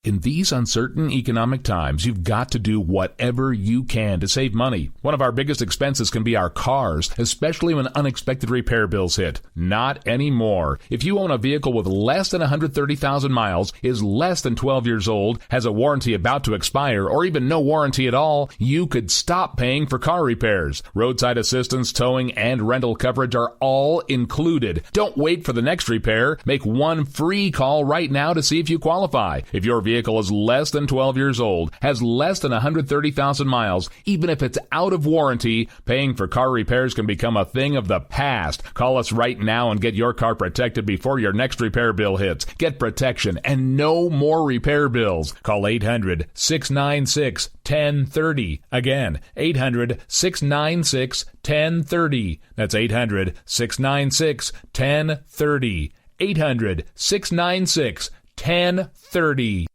In these uncertain economic times, you've got to do whatever you can to save money. One of our biggest expenses can be our cars, especially when unexpected repair bills hit. Not anymore. If you own a vehicle with less than 130,000 miles, is less than 12 years old, has a warranty about to expire, or even no warranty at all, you could stop paying for car repairs. Roadside assistance, towing, and rental coverage are all included. Don't wait for the next repair. Make one free call right now to see if you qualify. If your vehicle is less than 12 years old, has less than 130,000 miles, even if it's out of warranty, paying for car repairs can become a thing of the past. Call us right now and get your car protected before your next repair bill hits. Get protection and no more repair bills. Call 800-696-1030. Again, 800-696-1030. That's 800-696-1030. 800-696-1030.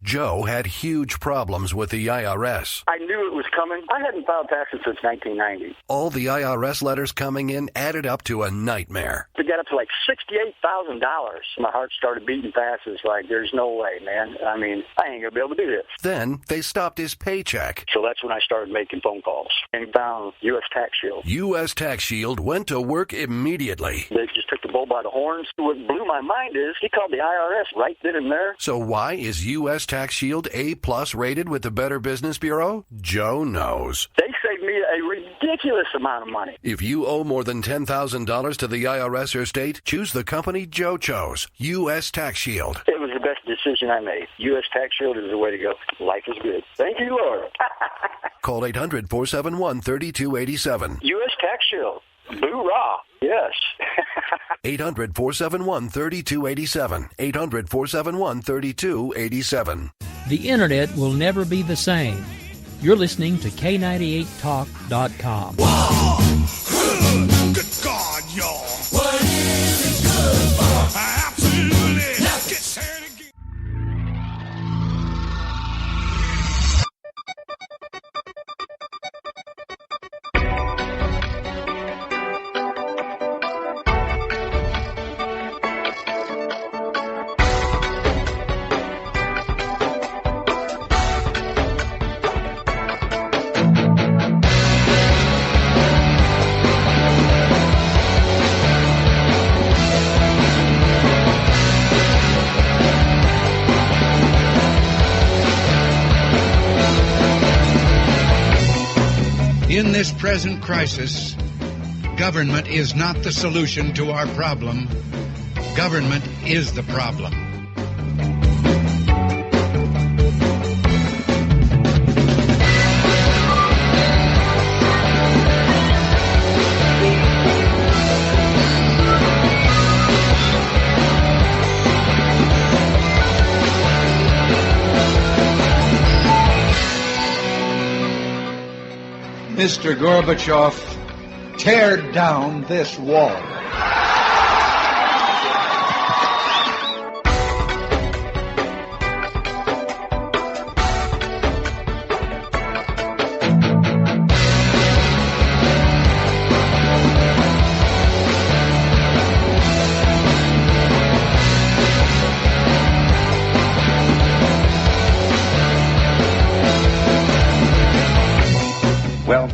Joe had huge problems with the IRS. I knew it was coming. I hadn't filed taxes since 1990. All the IRS letters coming in added up to a nightmare. It got up to like $68,000. My heart started beating fast. It's like, there's no way, man. I mean, I ain't going to be able to do this. Then they stopped his paycheck. So that's when I started making phone calls and found U.S. Tax Shield. U.S. Tax Shield went to work immediately. They just took the bull by the horns. What blew my mind is he called the IRS right then and there. So why is U.S. Tax Shield A+ rated with the Better Business Bureau? Joe knows. They saved me a ridiculous amount of money. If you owe more than $10,000 to the IRS or state, choose the company Joe chose, U.S. Tax Shield. It was the best decision I made. U.S. Tax Shield is the way to go. Life is good. Thank you, Lord. Call 800-471-3287. U.S. Tax Shield. Boo-rah. Yes. 800-471-3287. 800-471-3287. The Internet will never be the same. You're listening to K98Talk.com. Whoa! Good God, y'all. What is it good for? Absolutely. Let's get started again. In this present crisis, government is not the solution to our problem. Government is the problem. Mr. Gorbachev, tear down this wall. Well,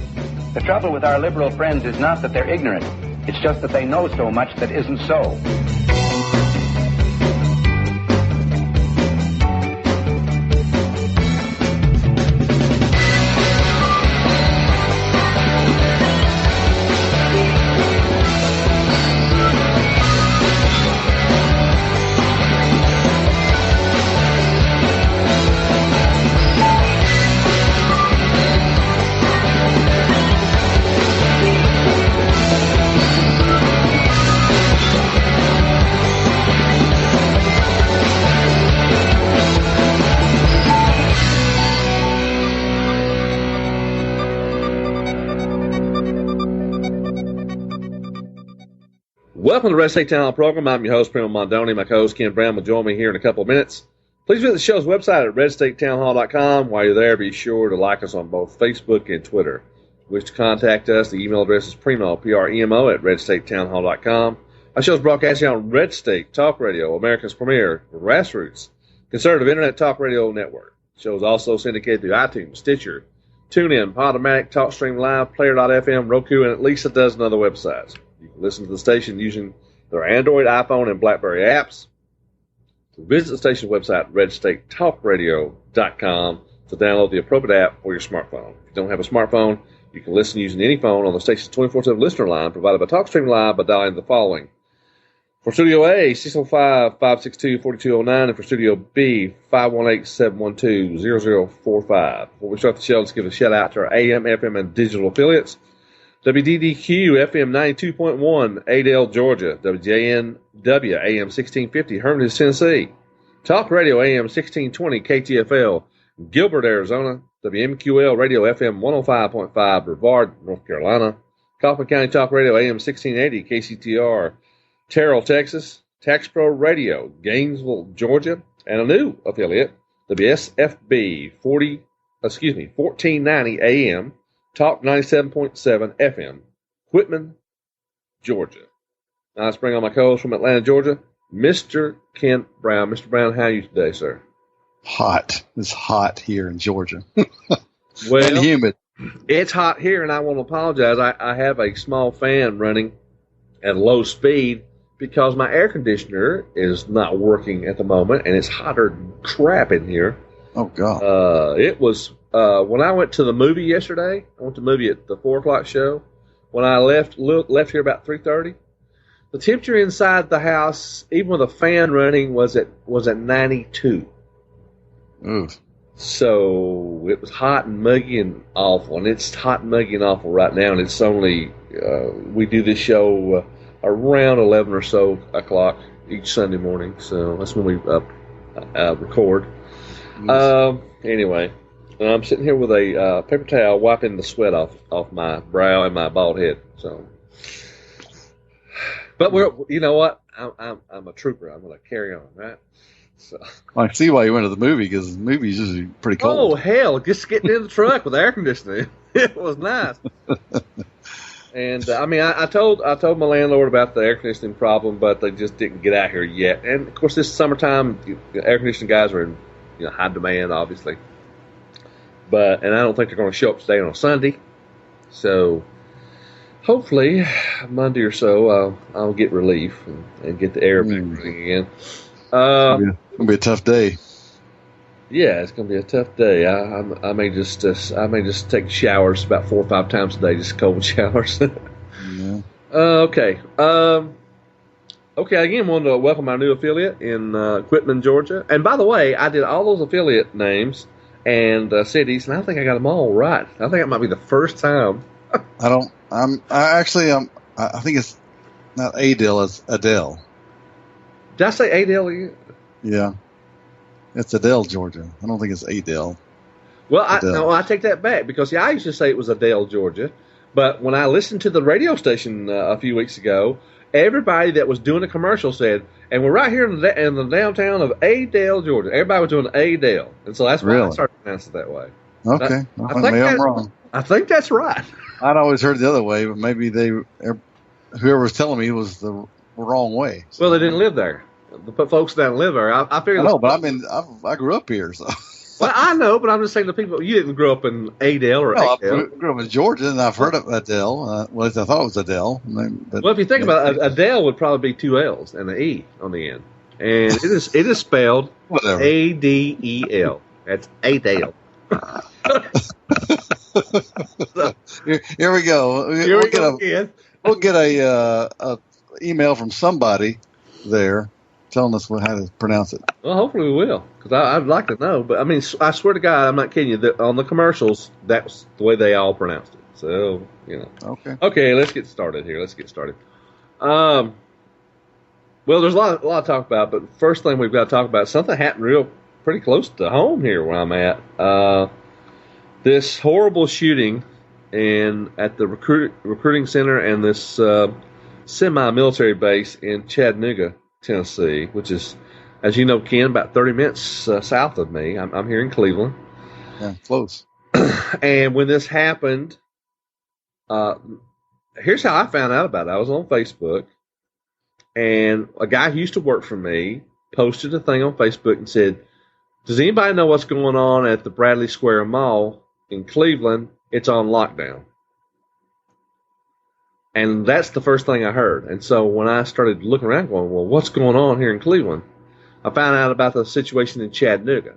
the trouble with our liberal friends is not that they're ignorant. It's just that they know so much that isn't so. Welcome to the Red State Town Hall program. I'm your host, Primo Mondoni. My co-host, Ken Brown, will join me here in a couple of minutes. Please visit the show's website at redstatetownhall.com. While you're there, be sure to like us on both Facebook and Twitter. If you wish to contact us, the email address is primo, P-R-E-M-O, at redstatetownhall.com. Our show's broadcasting on Red State Talk Radio, America's premier grassroots conservative internet talk radio network. The show is also syndicated through iTunes, Stitcher, TuneIn, Podomatic, TalkStream Live, Player.fm, Roku, and at least a dozen other websites. You can listen to the station using their Android, iPhone, and BlackBerry apps. So visit the station website, redstatetalkradio.com, to download the appropriate app for your smartphone. If you don't have a smartphone, you can listen using any phone on the station's 24/7 listener line provided by TalkStream Live by dialing the following. For Studio A, 605-562-4209, and for Studio B, 518-712-0045. Before we start the show, let's give a shout-out to our AM, FM, and digital affiliates. WDDQ, FM 92.1, Adel, Georgia. WJNW, AM 1650, Hermitage, Tennessee. Talk Radio, AM 1620, KTFL, Gilbert, Arizona. WMQL Radio, FM 105.5, Brevard, North Carolina. Kaufman County Talk Radio, AM 1680, KCTR, Terrell, Texas. TaxPro Radio, Gainesville, Georgia, and a new affiliate, WSFB 1490 AM, Talk 97.7 FM, Whitman, Georgia. Now let's bring on my co-host from Atlanta, Georgia, Mr. Kent Brown. Mr. Brown, how are you today, sir? Hot. It's hot here in Georgia. Well, and humid. It's hot here, and I want to apologize. I have a small fan running at low speed because my air conditioner is not working at the moment, and it's hotter than crap in here. Oh, God. It was, when I went to the movie yesterday, I went to the movie at the 4 o'clock show. When I left here about 3:30, the temperature inside the house, even with a fan running, was at 92. Oof. So it was hot and muggy and awful, and it's hot and muggy and awful right now, and it's only, we do this show around 11 or so o'clock each Sunday morning, so that's when we record. Anyway, I'm sitting here with a paper towel wiping the sweat off my brow and my bald head. So, but you know what? I'm a trooper. I'm going to carry on, right? So I see why you went to the movie, because the movie's usually pretty cold. Oh hell! Just getting in the truck with air conditioning, it was nice. And I mean, I told my landlord about the air conditioning problem, but they just didn't get out here yet. And of course, this summertime, air conditioning guys are in high demand, obviously. And I don't think they're going to show up today on a Sunday. So hopefully Monday or so, I'll get relief and get the air back running again. It's going to be a tough day. Yeah, it's going to be a tough day. I may just take showers about 4 or 5 times a day, just cold showers. Yeah. Okay. Okay. Again, wanted to welcome our new affiliate in Whitman, Georgia. And by the way, I did all those affiliate names and cities, and I think I got them all right. I think it might be the first time. I think it's not Adel, it's Adele. Did I say Adele again? Yeah. It's Adele, Georgia. I don't think it's Adele. Well, I take that back, because I used to say it was Adele, Georgia. But when I listened to the radio station a few weeks ago, everybody that was doing the commercial said, and we're right here in the downtown of Adel, Georgia. Everybody was doing Adele. And so that's why I started pronouncing it that way. Okay. Maybe I'm wrong. I think that's right. I'd always heard the other way, but maybe whoever was telling me was the wrong way. So. Well, they didn't live there. The folks that live there, I figured. I know, but I grew up here, so. Well, I know, but I'm just saying to people, you didn't grow up in Adel or Adele. I grew up in Georgia, and I've heard of Adele. Well, I thought it was Adele. Well, if you think about it, Adele would probably be 2 L's and an E on the end, and it is spelled Adel. That's Adele. Here we go. We'll get a email from somebody there telling us how to pronounce it. Well, hopefully we will, because I'd like to know. But I mean, I swear to God, I'm not kidding you. On the commercials, that's the way they all pronounced it. So Okay, let's get started here. Well, there's a lot to talk about, but first thing we've got to talk about, something happened pretty close to home here where I'm at. This horrible shooting at the recruiting center and this semi-military base in Chattanooga, Tennessee, which is, as you know, Ken, about 30 minutes south of me. I'm here in Cleveland. Yeah, close. And when this happened, here's how I found out about it. I was on Facebook, And a guy who used to work for me posted a thing on Facebook and said, does anybody know what's going on at the Bradley Square Mall in Cleveland? It's on lockdown. And that's the first thing I heard. And so when I started looking around going, well, what's going on here in Cleveland? I found out about the situation in Chattanooga.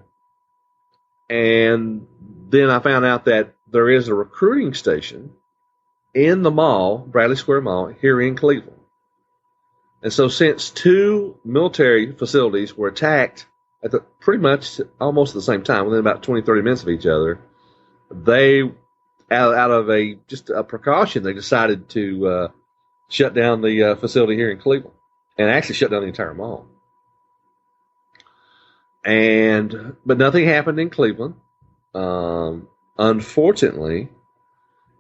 And then I found out that there is a recruiting station in the mall, Bradley Square Mall, here in Cleveland. And so since 2 military facilities were attacked at pretty much almost at the same time, within about 20, 30 minutes of each other, they, out of just a precaution, they decided to shut down the facility here in Cleveland, and actually shut down the entire mall. But nothing happened in Cleveland. Unfortunately,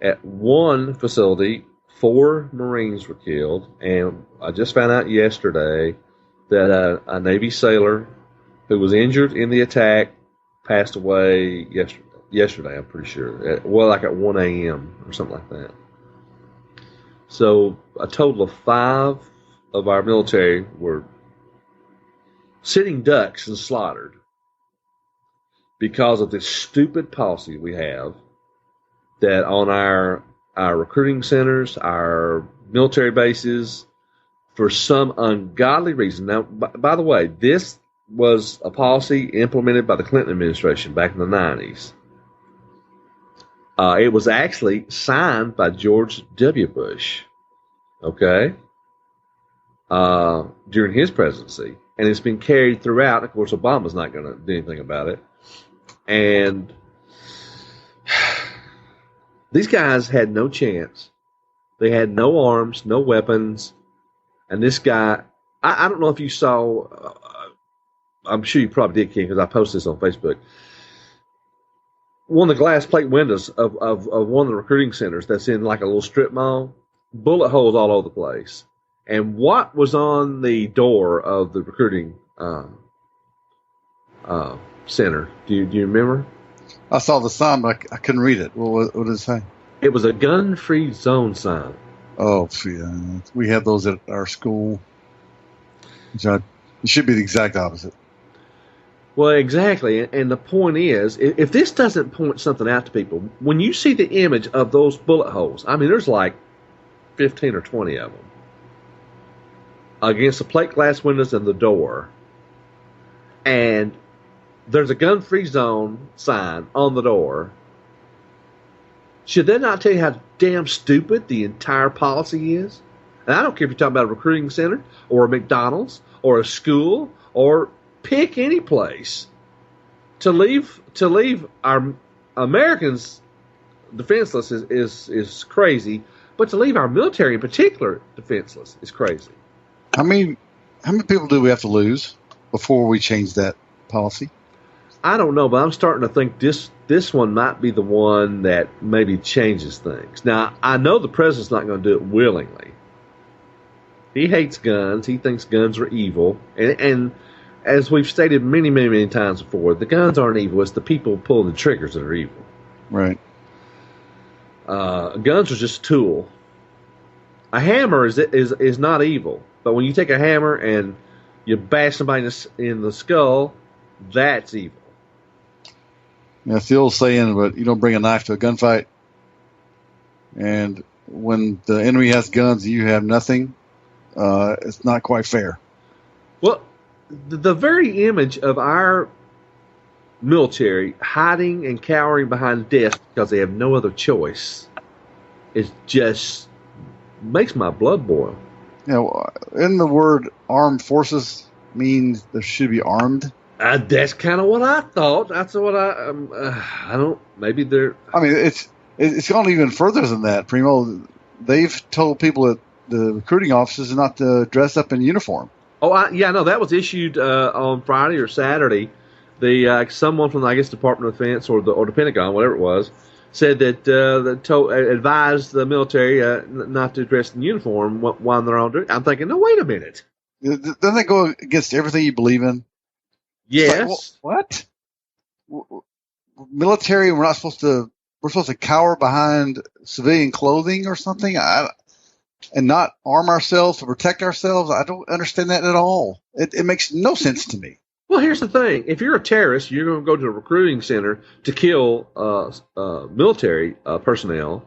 at one facility, 4 Marines were killed, and I just found out yesterday that a Navy sailor who was injured in the attack passed away yesterday, I'm pretty sure. Like at 1 a.m. or something like that. So a total of 5 of our military were sitting ducks and slaughtered because of this stupid policy we have that on our recruiting centers, our military bases, for some ungodly reason. Now, by the way, this was a policy implemented by the Clinton administration back in the 90s. It was actually signed by George W. Bush, okay, during his presidency. And it's been carried throughout. Of course, Obama's not going to do anything about it. And these guys had no chance. They had no arms, no weapons. And this guy, I don't know if you saw, I'm sure you probably did, Ken, because I posted this on Facebook. One of the glass plate windows of one of the recruiting centers that's in like a little strip mall, bullet holes all over the place. And what was on the door of the recruiting center? Do you remember? I saw the sign, but I couldn't read it. What did it say? It was a gun-free zone sign. Oh, yeah. We had those at our school. It should be the exact opposite. Well, exactly. And the point is, if this doesn't point something out to people, when you see the image of those bullet holes, I mean, there's like 15 or 20 of them, against the plate glass windows and the door, and there's a gun-free zone sign on the door, should that not tell you how damn stupid the entire policy is? And I don't care if you're talking about a recruiting center or a McDonald's or a school or pick any place. To leave our Americans defenseless is crazy, but to leave our military in particular defenseless is crazy. How many people do we have to lose before we change that policy? I don't know, but I'm starting to think this one might be the one that maybe changes things. Now, I know the president's not going to do it willingly. He hates guns. He thinks guns are evil. And as we've stated many, many, many times before, the guns aren't evil. It's the people pulling the triggers that are evil. Right. Guns are just a tool. A hammer is not evil. But when you take a hammer and you bash somebody in the skull, that's evil. Yeah, it's the old saying, but you don't bring a knife to a gunfight. And when the enemy has guns and you have nothing, it's not quite fair. Well, the very image of our military hiding and cowering behind desks because they have no other choice is just makes my blood boil. In the word armed forces means there should be armed. That's kind of what I thought. That's what I don't. Maybe they're. I mean, it's gone even further than that, Primo. They've told people at the recruiting offices not to dress up in uniform. Oh, no, that was issued on Friday or Saturday. The someone from the Department of Defense or the Pentagon, whatever it was, said that advised the military not to dress in uniform while they're on duty. I'm thinking, no, wait a minute. Doesn't that go against everything you believe in? Yes. Like, what? Military? We're supposed to cower behind civilian clothing or something? and not arm ourselves to protect ourselves? I don't understand that at all. It makes no sense to me. Well, here's the thing. If you're a terrorist, you're going to go to a recruiting center to kill military personnel.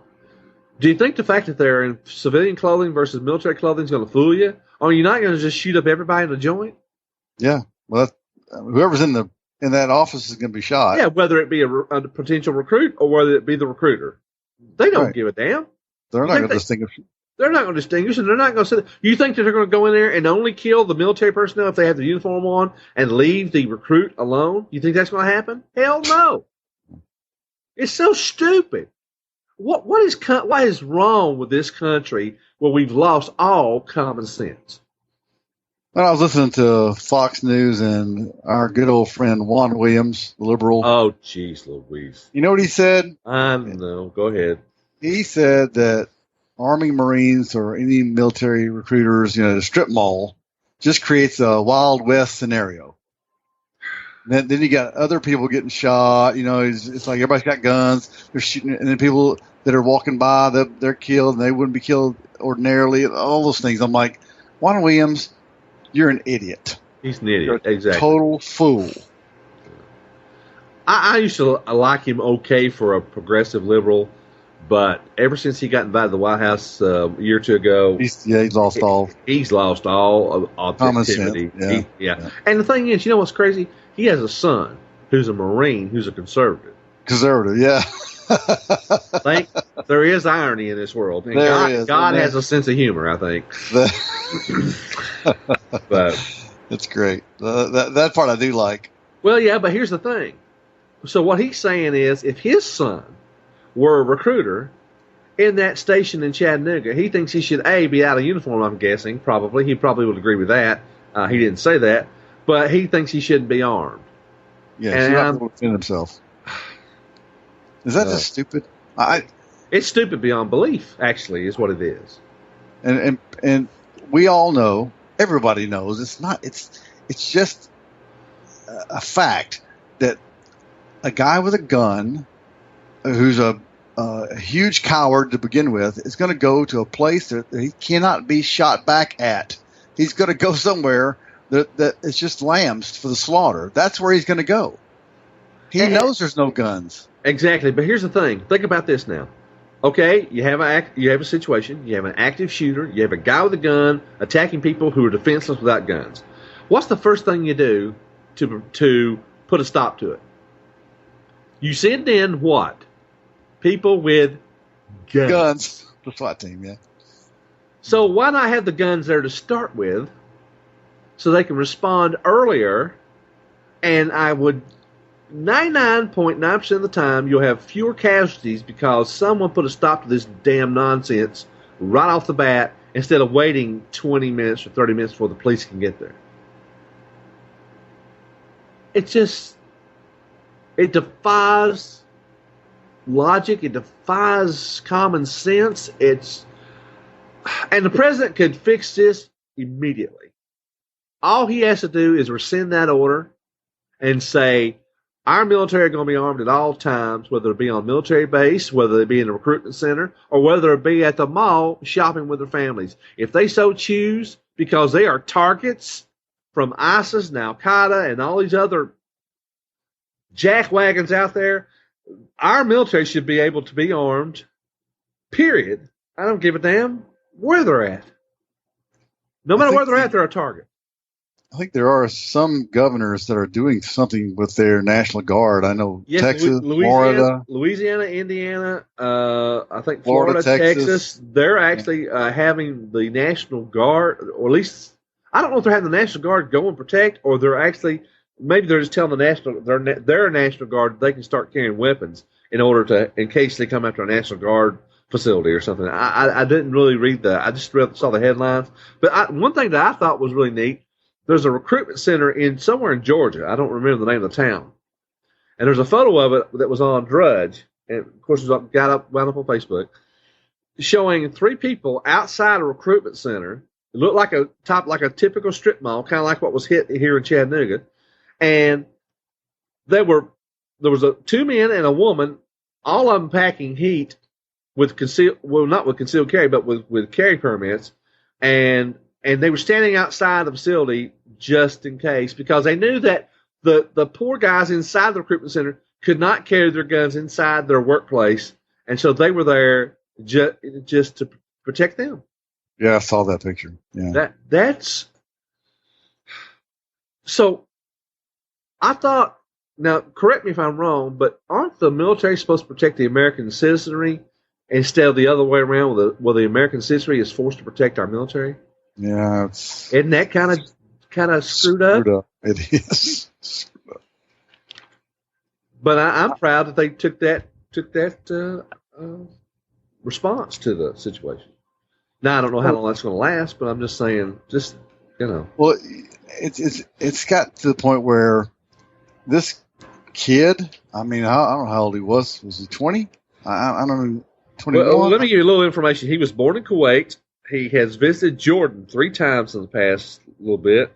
Do you think the fact that they're in civilian clothing versus military clothing is going to fool you? Or you're not going to just shoot up everybody in the joint? Yeah. Well, whoever's in that office is going to be shot. Yeah, whether it be a potential recruit or whether it be the recruiter. They don't give a damn. They're not going to distinguish. They're not going to distinguish, and they're not going to say. You think that they're going to go in there and only kill the military personnel if they have the uniform on and leave the recruit alone? You think that's going to happen? Hell no. It's so stupid. What is wrong with this country where we've lost all common sense? Well, I was listening to Fox News and our good old friend Juan Williams, the liberal. Oh, jeez, Louise. You know what he said? I know. Go ahead. He said that Army, Marines, or any military recruiters, the strip mall, just creates a Wild West scenario. Then you got other people getting shot. It's like everybody's got guns. They're shooting, and then people that are walking by, they're killed, and they wouldn't be killed ordinarily. All those things. I'm like, Juan Williams, you're an idiot. He's an idiot. You're a exactly. Total fool. I used to like him okay for a progressive liberal. But ever since he got invited to the White House a year or two ago, he's lost all. He's lost all objectivity. Yeah. And the thing is, you know what's crazy? He has a son who's a Marine, who's a conservative. Yeah. There is irony in this world. And God has a sense of humor, I think. But that's great. That part I do like. Well, yeah, but here's the thing. So what he's saying is, if his son were a recruiter in that station in Chattanooga, he thinks he should be out of uniform. I'm guessing he probably would agree with that. He didn't say that, but he thinks he shouldn't be armed. Yeah, he's not able to defend himself. Is that just stupid? It's stupid beyond belief. Actually, is what it is. And we all know, everybody knows, it's not. It's just a fact that a guy with a gun, who's a huge coward to begin with, is going to go to a place that he cannot be shot back at. He's going to go somewhere that is just lambs for the slaughter. That's where he's going to go. He knows there's no guns. Exactly, but here's the thing. Think about this now. Okay, you have a situation. You have an active shooter. You have a guy with a gun attacking people who are defenseless without guns. What's the first thing you do to put a stop to it? You send in what? People with guns. The SWAT team, yeah. So why not have the guns there to start with so they can respond earlier? And I would, 99.9% of the time, you'll have fewer casualties because someone put a stop to this damn nonsense right off the bat instead of waiting 20 minutes or 30 minutes before the police can get there. It defies logic. It defies common sense. And the president could fix this immediately. All he has to do is rescind that order and say, our military are going to be armed at all times, whether it be on a military base, whether it be in a recruitment center, or whether it be at the mall shopping with their families. If they so choose, because they are targets from ISIS and Al-Qaeda and all these other jackwagons out there, our military should be able to be armed, period. I don't give a damn where they're at. No matter where they're at, they're a target. I think there are some governors that are doing something with their National Guard. I know Texas, Louisiana, Indiana, I think Florida, Texas. They're actually having the National Guard, or at least, I don't know if they're having the National Guard go and protect, or they're actually, maybe they're just telling their National Guard they can start carrying weapons in case they come after a National Guard facility or something. I didn't really read that. I just saw the headlines. But one thing that I thought was really neat, there's a recruitment center somewhere in Georgia. I don't remember the name of the town. And there's a photo of it that was on Drudge, and of course it wound up on Facebook, showing 3 people outside a recruitment center. It looked like a typical strip mall, kind of like what was hit here in Chattanooga. And there was 2 men and a woman, all of them packing heat, not with concealed carry, but with carry permits, and they were standing outside the facility just in case, because they knew that the poor guys inside the recruitment center could not carry their guns inside their workplace, and so they were there just to protect them. Yeah, I saw that picture. Yeah, that's so. I thought. Now, correct me if I'm wrong, but aren't the military supposed to protect the American citizenry instead of the other way around, where the American citizenry is forced to protect our military? Yeah, isn't that kind of screwed up? It is. But I'm proud that they took that response to the situation. Now I don't know how long that's going to last, but I'm just saying, Well, it's got to the point where this kid, I mean, I don't know how old he was. Was he 20? I don't know. 21? Well, let me give you a little information. He was born in Kuwait. He has visited Jordan 3 times in the past little bit.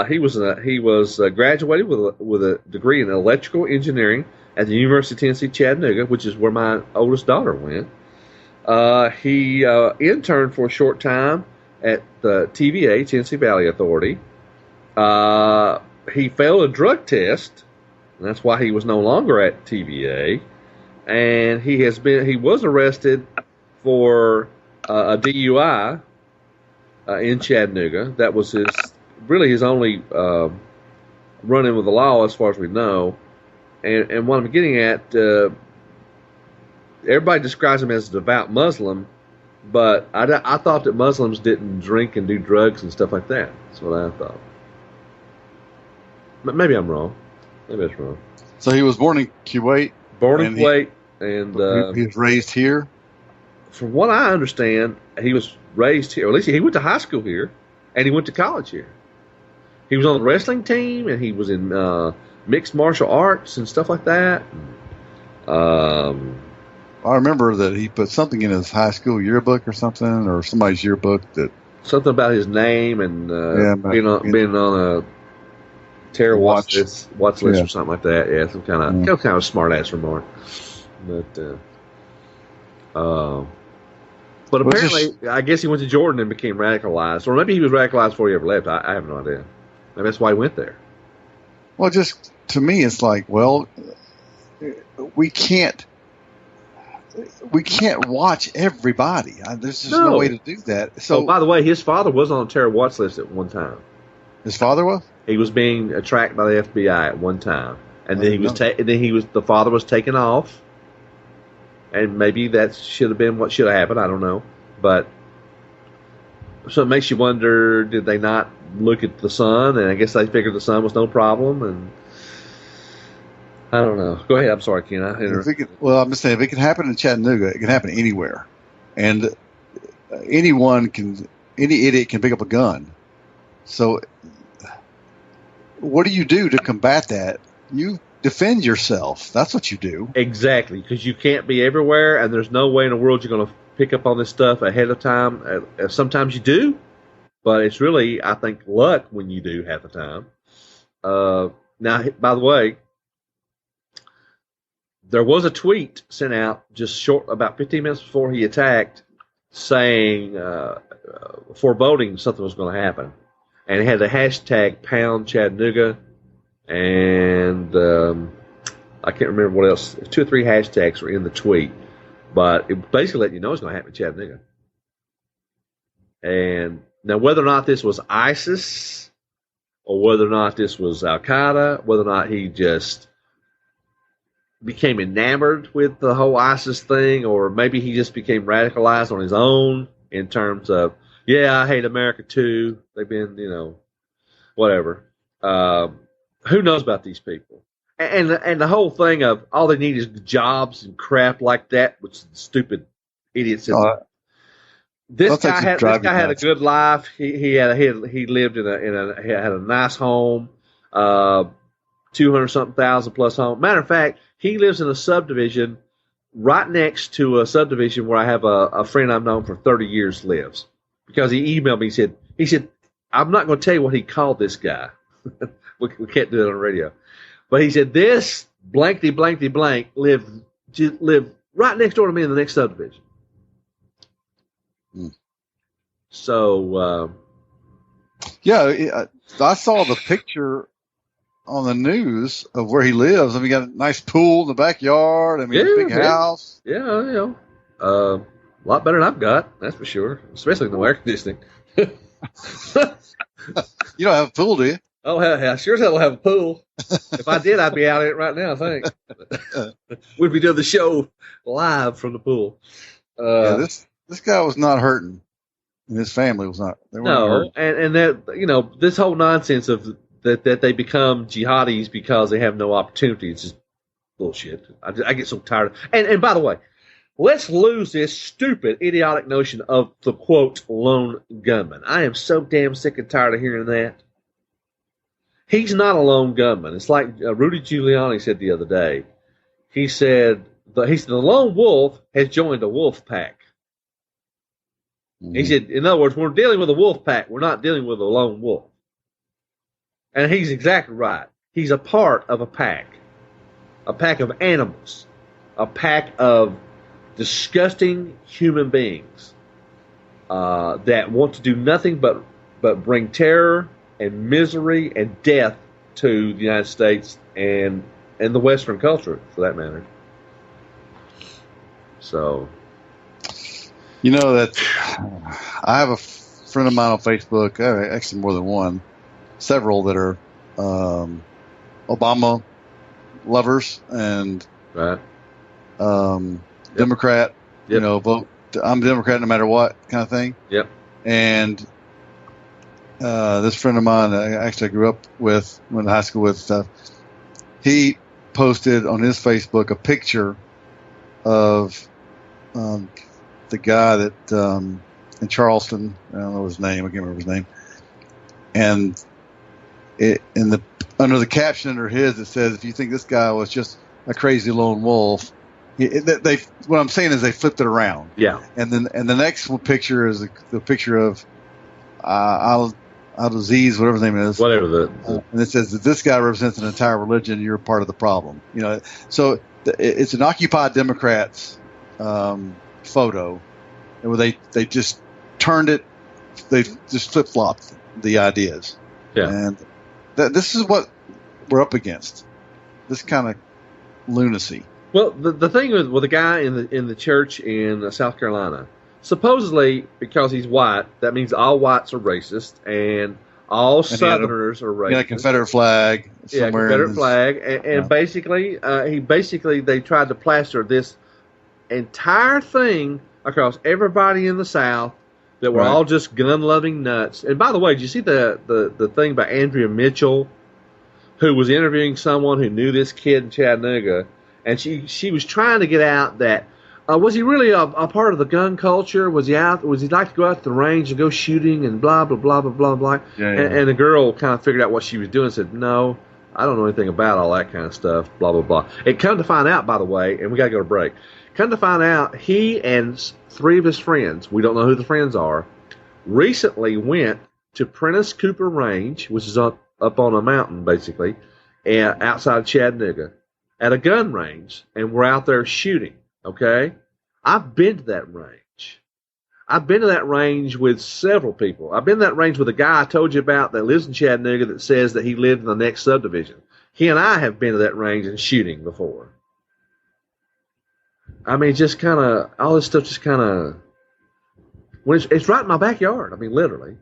He was graduated with a degree in electrical engineering at the University of Tennessee, Chattanooga, which is where my oldest daughter went. He interned for a short time at the TVA, Tennessee Valley Authority. He failed a drug test, and that's why he was no longer at TVA. And he was arrested for a DUI in Chattanooga. That was his only run-in with the law, as far as we know. And what I'm getting at, everybody describes him as a devout Muslim, but I thought that Muslims didn't drink and do drugs and stuff like that. That's what I thought. Maybe I'm wrong. Maybe that's wrong. So he was born in Kuwait? Born in Kuwait. And he was raised here? From what I understand, he was raised here. Or at least he went to high school here, and he went to college here. He was on the wrestling team, and he was in mixed martial arts and stuff like that. I remember that he put something in his high school yearbook or something, or somebody's yearbook that something about his name and being on a terror watch list or something like that. Yeah, some kind of smart ass remark. But apparently, I guess he went to Jordan and became radicalized, or maybe he was radicalized before he ever left. I have no idea. Maybe that's why he went there. Well, just to me, it's like, well, we can't watch everybody. There's just no way to do that. So, by the way, his father was on a terror watch list at one time. His father was? He was being tracked by the FBI at one time, and then the father was taken off, and maybe that should have been what should have happened. I don't know, but so it makes you wonder: did they not look at the son? And I guess they figured the son was no problem, and I don't know. Go ahead. I'm sorry, Ken. I'm just saying, if it can happen in Chattanooga, it can happen anywhere, and any idiot can pick up a gun. So, what do you do to combat that? You defend yourself. That's what you do. Exactly, because you can't be everywhere, and there's no way in the world you're going to pick up on this stuff ahead of time. Sometimes you do, but it's really, I think, luck when you do half the time. Now, by the way, there was a tweet sent out about 15 minutes before he attacked, saying, foreboding something was going to happen. And it had the hashtag #PoundChattanooga, and I can't remember what else. 2 or 3 hashtags were in the tweet, but it basically let you know it's going to happen in Chattanooga. And now, whether or not this was ISIS, or whether or not this was Al Qaeda, whether or not he just became enamored with the whole ISIS thing, or maybe he just became radicalized on his own in terms of, yeah, I hate America too. They've been, whatever. Who knows about these people? And the whole thing of all they need is jobs and crap like that, which stupid idiots. This guy had a good life. He lived he had a nice home, 200-something thousand plus home. Matter of fact, he lives in a subdivision right next to a subdivision where I have a friend I've known for 30 years lives. Because he emailed me, he said, I'm not going to tell you what he called this guy. we can't do it on the radio. But he said, this blankety blankety blank lived right next door to me in the next subdivision. So, yeah, I saw the picture on the news of where he lives. I mean, he got a nice pool in the backyard. I mean, a big house. Yeah, a lot better than I've got, that's for sure, especially no air conditioning. You don't have a pool, do you? Oh, hell, I sure as hell have a pool. If I did, I'd be out in it right now, I think. We'd be doing the show live from the pool. This guy was not hurting. And his family was not. They weren't hurting. And that, this whole nonsense of that they become jihadis because they have no opportunity, it's just bullshit. I get so tired. And by the way, let's lose this stupid, idiotic notion of the, quote, lone gunman. I am so damn sick and tired of hearing that. He's not a lone gunman. It's like Rudy Giuliani said the other day. He said the lone wolf has joined a wolf pack. He said, in other words, we're dealing with a wolf pack. We're not dealing with a lone wolf. And he's exactly right. He's a part of a pack of animals, a pack of disgusting human beings that want to do nothing but bring terror and misery and death to the United States and the Western culture, for that matter. So, that I have a friend of mine on Facebook, actually more than one, several that are Obama lovers and Democrat. Yep. Vote. I'm a Democrat no matter what kind of thing. Yep. And this friend of mine, I grew up with, went to high school with, he posted on his Facebook a picture of the guy that in Charleston, I don't know his name, I can't remember his name, and under the caption under his, it says, if you think this guy was just a crazy lone wolf, what I'm saying is they flipped it around. Yeah. And the next picture is the picture of Al-Aziz, whatever his name is. Whatever and it says that this guy represents an entire religion. You're part of the problem. So it's an Occupy Democrats photo, where they just turned it. They just flip flopped the ideas. Yeah. And this is what we're up against. This kind of lunacy. Well, the thing with the guy in the church in South Carolina, supposedly because he's white, that means all whites are racist and all Southerners are racist. Yeah, Confederate flag. Yeah, Confederate flag, and basically, they tried to plaster this entire thing across everybody in the South that were all just gun-loving nuts. And by the way, did you see the thing by Andrea Mitchell, who was interviewing someone who knew this kid in Chattanooga, and she was trying to get out that was he really a part of the gun culture? Was he like to go out to the range and go shooting and blah blah blah blah blah blah? Yeah. And the girl kind of figured out what she was doing and said, no, I don't know anything about all that kind of stuff, blah blah blah. It come to find out, by the way, and we got to go to break. Come to find out, he and 3 of his friends, we don't know who the friends are, recently went to Prentice Cooper Range, which is up on a mountain, basically, and outside Chattanooga, at a gun range, and we're out there shooting, okay? I've been to that range. I've been to that range with several people. I've been to that range with a guy I told you about that lives in Chattanooga that says that he lived in the next subdivision. He and I have been to that range and shooting before. I mean, just kind of, all this stuff just kind of, when it's right in my backyard. I mean, literally.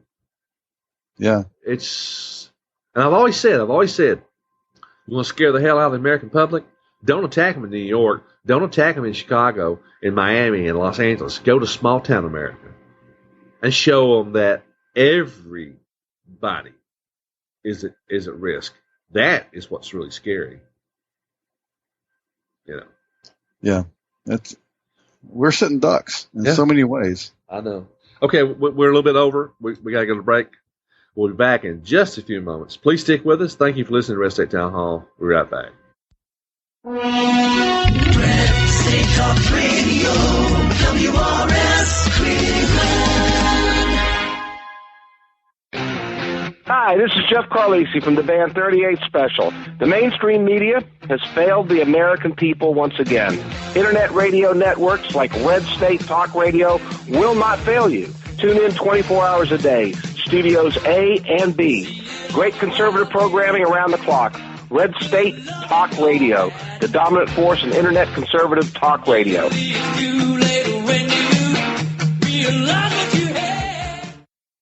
Yeah. And I've always said, you want to scare the hell out of the American public? Don't attack them in New York. Don't attack them in Chicago, in Miami, in Los Angeles. Go to small town America and show them that everybody is at risk. That is what's really scary. Yeah. We're sitting ducks in so many ways. I know. Okay, we're a little bit over. We got to go to break. We'll be back in just a few moments. Please stick with us. Thank you for listening to Red State Town Hall. We'll be right back. Red State Talk Radio, WRS Cleveland. Hi, this is Jeff Carlisi from the band 38 Special. The mainstream media has failed the American people once again. Internet radio networks like Red State Talk Radio will not fail you. Tune in 24 hours a day. Studios A and B. Great conservative programming around the clock. Red State Talk Radio, the dominant force in Internet conservative talk radio.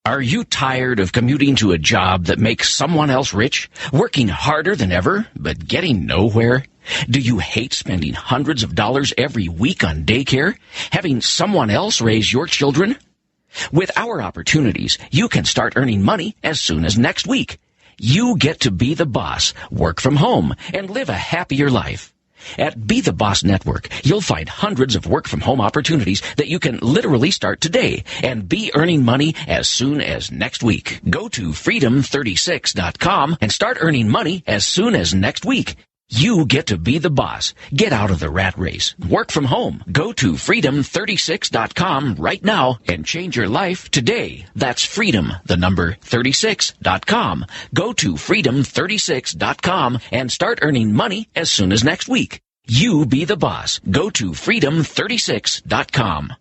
Are you tired of commuting to a job that makes someone else rich, working harder than ever, but getting nowhere? Do you hate spending hundreds of dollars every week on daycare, having someone else raise your children? With our opportunities, you can start earning money as soon as next week. You get to be the boss, work from home, and live a happier life. At Be the Boss Network, you'll find hundreds of work-from-home opportunities that you can literally start today and be earning money as soon as next week. Go to freedom36.com and start earning money as soon as next week. You get to be the boss. Get out of the rat race. Work from home. Go to freedom36.com right now and change your life today. That's freedom, the number 36.com. Go to freedom36.com and start earning money as soon as next week. You be the boss. Go to freedom36.com.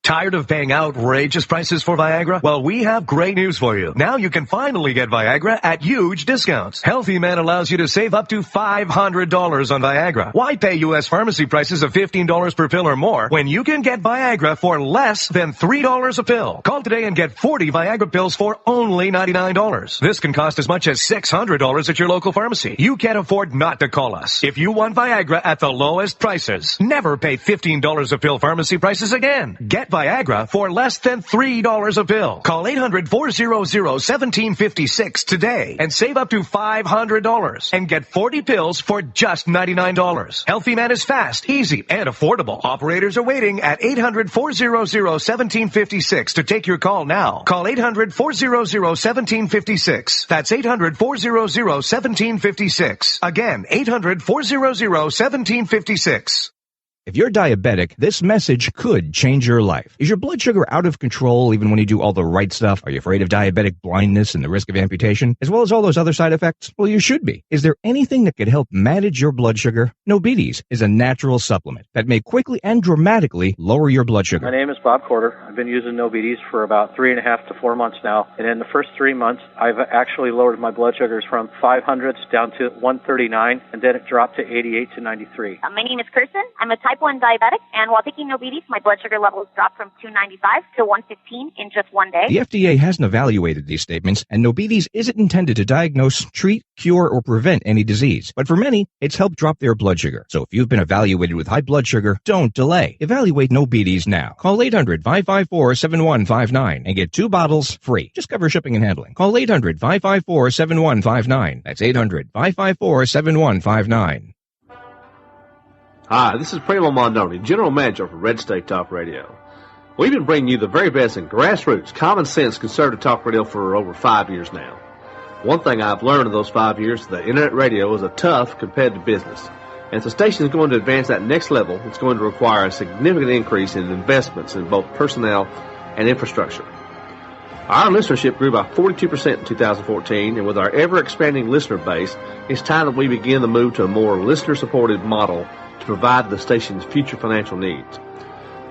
Tired of paying outrageous prices for Viagra? Well, we have great news for you. Now you can finally get Viagra at huge discounts. Healthy Man allows you to save up to $500 on Viagra. Why pay U.S. pharmacy prices of $15 per pill or more when you can get Viagra for less than $3 a pill? Call today and get 40 Viagra pills for only $99. This can cost as much as $600 at your local pharmacy. You can't afford not to call us. If you want Viagra at the lowest prices, never pay $15 a pill pharmacy prices again. Get Viagra for less than $3 a pill. Call 800-400-1756 today and save up to $500 and get 40 pills for just $99. Healthy Man is fast, easy, and affordable. Operators are waiting at 800-400-1756 to take your call now. Call 800-400-1756. That's 800-400-1756. Again, 800-400-1756. If you're diabetic, this message could change your life. Is your blood sugar out of control even when you do all the right stuff? Are you afraid of diabetic blindness and the risk of amputation, as well as all those other side effects? Well, you should be. Is there anything that could help manage your blood sugar? Nobetes is a natural supplement that may quickly and dramatically lower your blood sugar. My name is Bob Corder. I've been using Nobetes for about 3.5 to 4 months now. And in the first 3 months, I've actually lowered my blood sugars from 500s down to 139, and then it dropped to 88 to 93. My name is Kirsten. I'm a type 1 diabetic, and while taking Nobetes, my blood sugar levels dropped from 295 to 115 in just 1 day. The FDA hasn't evaluated these statements, and Nobetes isn't intended to diagnose, treat, cure, or prevent any disease. But for many, it's helped drop their blood sugar. So if you've been evaluated with high blood sugar, don't delay. Evaluate Nobetes now. Call 800-554-7159 and get 2 bottles free. Just cover shipping and handling. Call 800-554-7159. That's 800-554-7159. Hi, this is Primo Mondoni, General Manager for Red State Talk Radio. We've been bringing you the very best in grassroots, common sense, conservative talk radio for over 5 years now. One thing I've learned in those 5 years is that internet radio is a tough, competitive business. And if the station is going to advance that next level, it's going to require a significant increase in investments in both personnel and infrastructure. Our listenership grew by 42% in 2014, and with our ever-expanding listener base, it's time that we begin the move to a more listener-supported model to provide the station's future financial needs.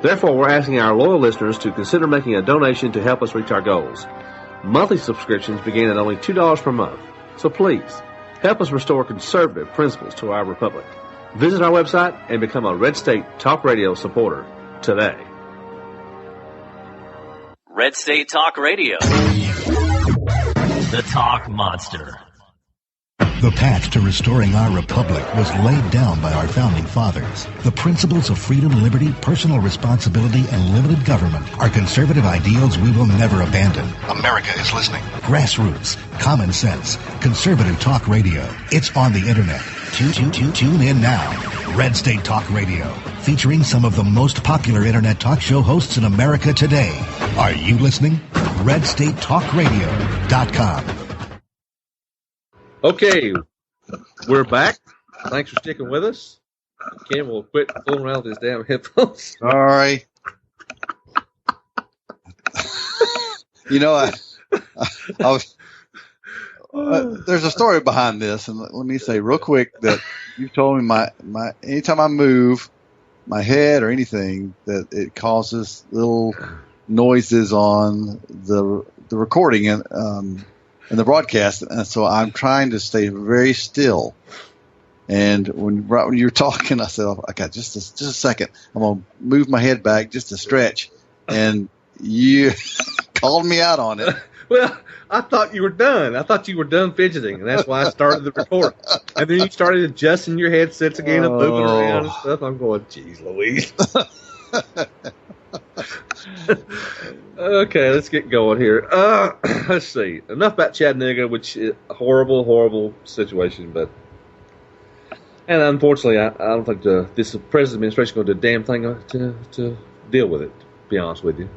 Therefore, we're asking our loyal listeners to consider making a donation to help us reach our goals. Monthly subscriptions begin at only $2 per month. So please, help us restore conservative principles to our republic. Visit our website and become a Red State Talk Radio supporter today. Red State Talk Radio. The Talk Monster. The path to restoring our republic was laid down by our founding fathers. The principles of freedom, liberty, personal responsibility, and limited government are conservative ideals we will never abandon. America is listening. Grassroots, common sense, conservative talk radio. It's on the internet. Tune in now. Red State Talk Radio, featuring some of the most popular internet talk show hosts in America today. Are you listening? RedStateTalkRadio.com. Okay, we're back. Thanks for sticking with us. Ken will quit fooling around with his damn headphones. Sorry. You know, I was. There's a story behind this, and let me say real quick that you told me my anytime I move, my head or anything, that it causes little noises on the recording and the broadcast. And so I'm trying to stay very still. And right when you're talking, I said, okay, just a second. I'm going to move my head back just to stretch. And you called me out on it. Well, I thought you were done. I thought you were done fidgeting, and that's why I started the recording. And then you started adjusting your headsets again and moving around and stuff. I'm going, geez, Louise. Okay, let's get going here. Let's see. Enough about Chattanooga, which is a horrible, horrible situation, but... And unfortunately, I don't think this present administration is going to do a damn thing to deal with it, to be honest with you.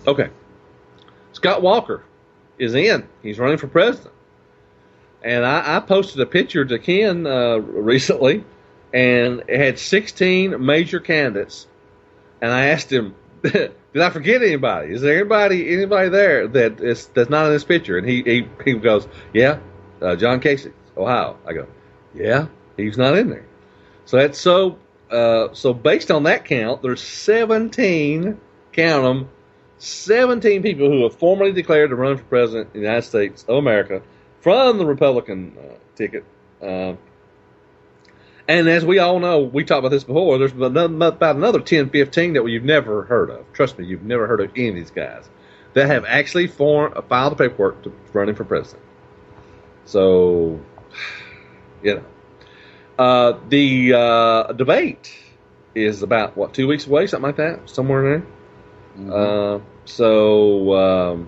Okay. Scott Walker is in. He's running for president. And I posted a picture to Ken recently, and it had 16 major candidates. And I asked him, did I forget anybody? Is there anybody there that's not in this picture? And he goes, yeah, John Kasich, Ohio. I go, yeah, he's not in there. So that's so based on that count, there's 17, count them, 17 people who have formally declared to run for president in the United States of America from the Republican ticket. And as we all know, we talked about this before, there's about another 10, 15 that you've never heard of. Trust me, you've never heard of any of these guys that have actually filed the paperwork to running for president. So... You know, the debate is about 2 weeks away, something like that, somewhere in there. Mm-hmm. So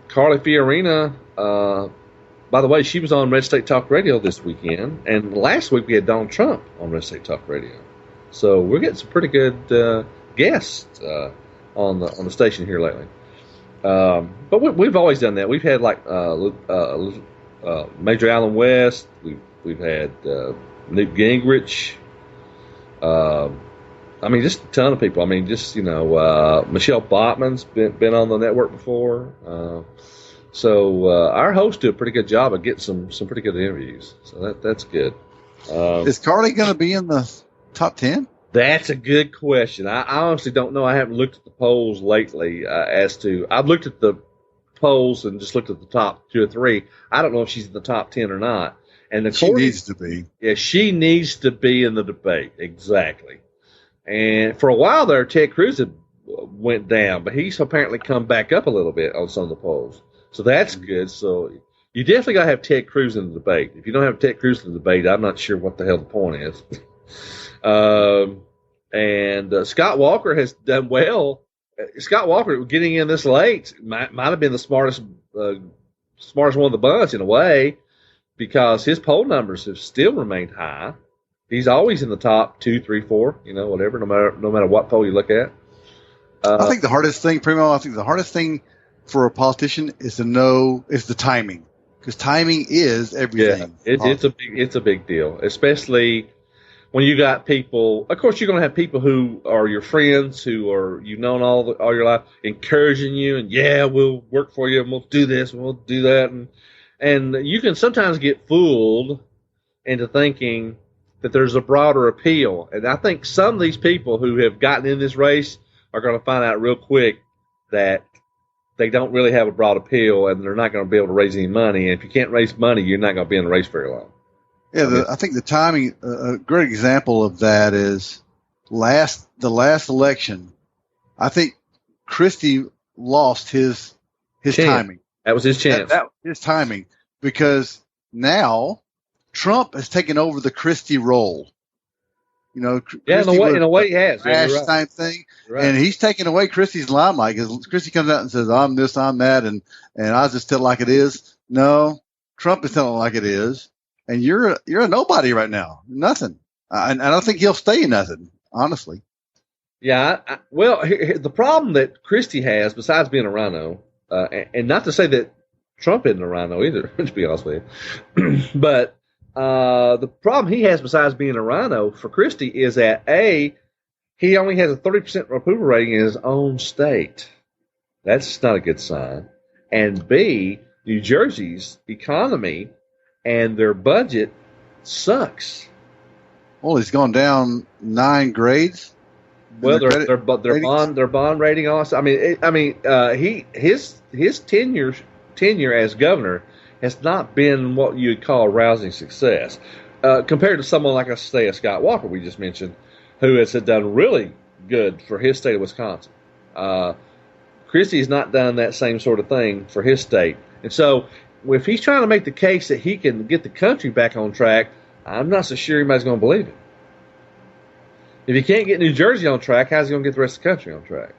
Carly Fiorina, by the way, she was on Red State Talk Radio this weekend, and last week we had Donald Trump on Red State Talk Radio. So we're getting some pretty good guests on the station here lately. But we've always done that. We've had like Major Allen West. We've had Newt Gingrich. I mean, just a ton of people. I mean, just Michelle Bachmann's been on the network before. So our hosts do a pretty good job of getting some pretty good interviews. So that's good. Is Carly going to be in the top 10? That's a good question. I honestly don't know. I haven't looked at the polls lately I've looked at the polls and just looked at the top 2 or 3. I don't know if she's in the top 10 or not. And she needs to be. Yeah, she needs to be in the debate. Exactly. And for a while there, Ted Cruz went down, but he's apparently come back up a little bit on some of the polls. So that's good. So you definitely got to have Ted Cruz in the debate. If you don't have Ted Cruz in the debate, I'm not sure what the hell the point is. And Scott Walker has done well. Scott Walker getting in this late might have been the smartest one of the bunch in a way, because his poll numbers have still remained high. He's always in the top 2, 3, 4, whatever, no matter what poll you look at. I think the hardest thing, Primo, for a politician is the timing, because timing is everything. Yeah, it's a big deal, especially when you got people. Of course, you're going to have people who are your friends, who are you've known all your life, encouraging you, and we'll work for you, and we'll do this, and we'll do that, and you can sometimes get fooled into thinking that there's a broader appeal. And I think some of these people who have gotten in this race are going to find out real quick that they don't really have a broad appeal, and they're not going to be able to raise any money. And if you can't raise money, you're not going to be in the race very long. Yeah, I think the timing, a great example of that is the last election. I think Christie lost his timing. That was his chance. That was his timing, because now Trump has taken over the Christie role. In a way he has. Crash time thing. Right. And he's taking away Christie's limelight, because Christie comes out and says, I'm this, I'm that, and I just tell it like it is. No, Trump is telling it like it is. And you're a nobody right now. Nothing. And I don't think he'll stay nothing, honestly. Yeah. Well, the problem that Christie has, besides being a rhino, and not to say that Trump isn't a rhino either, to be honest with you, but the problem he has, besides being a rhino for Christie, is that he only has a 30% approval rating in his own state. That's not a good sign. And B, New Jersey's economy and their budget sucks. Well, he's gone down 9 grades. Well, their bond rating also. I mean, his tenure as governor has not been what you'd call a rousing success compared to someone like, say, a Scott Walker we just mentioned, who has done really good for his state of Wisconsin. Christie's not done that same sort of thing for his state, and so if he's trying to make the case that he can get the country back on track, I'm not so sure anybody's going to believe it. If he can't get New Jersey on track, how's he going to get the rest of the country on track?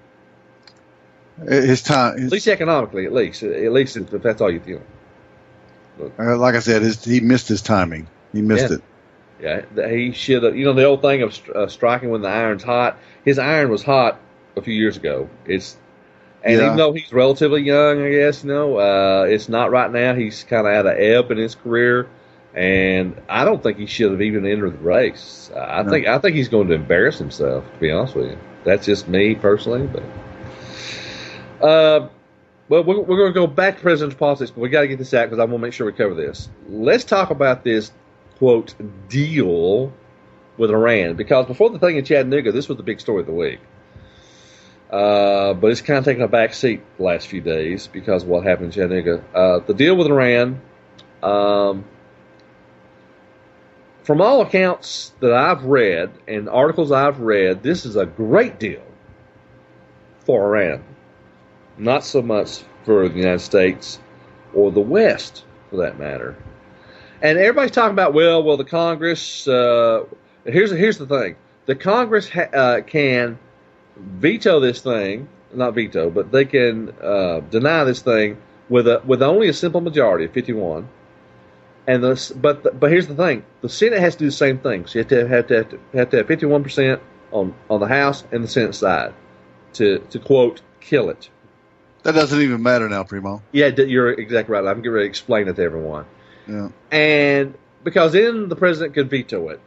At least economically, at least if that's all you feel. Like I said, he missed his timing. He missed it. Yeah, he should have. The old thing of striking when the iron's hot. His iron was hot a few years ago. Even though he's relatively young, I guess it's not right now. He's kind of at an ebb in his career. And I don't think he should have even entered the race. I think he's going to embarrass himself, to be honest with you. That's just me personally. But we're going to go back to presidential politics, but we got to get this out because I want to make sure we cover this. Let's talk about this, quote, deal with Iran. Because before the thing in Chattanooga, this was the big story of the week. But it's kind of taken a back seat the last few days because of what happened in Chattanooga. The deal with Iran... from all accounts that I've read and articles I've read, this is a great deal for Iran. Not so much for the United States or the West, for that matter. And everybody's talking about, well, the Congress. Here's the thing: the Congress can veto this thing, not veto, but they can deny this thing with only a simple majority of 51. But here's the thing: the Senate has to do the same thing. So you have to have 51% on the House and the Senate side to quote kill it. That doesn't even matter now, Primo. Yeah, you're exactly right. I'm getting ready to explain it to everyone. Yeah. And because then the president could veto it,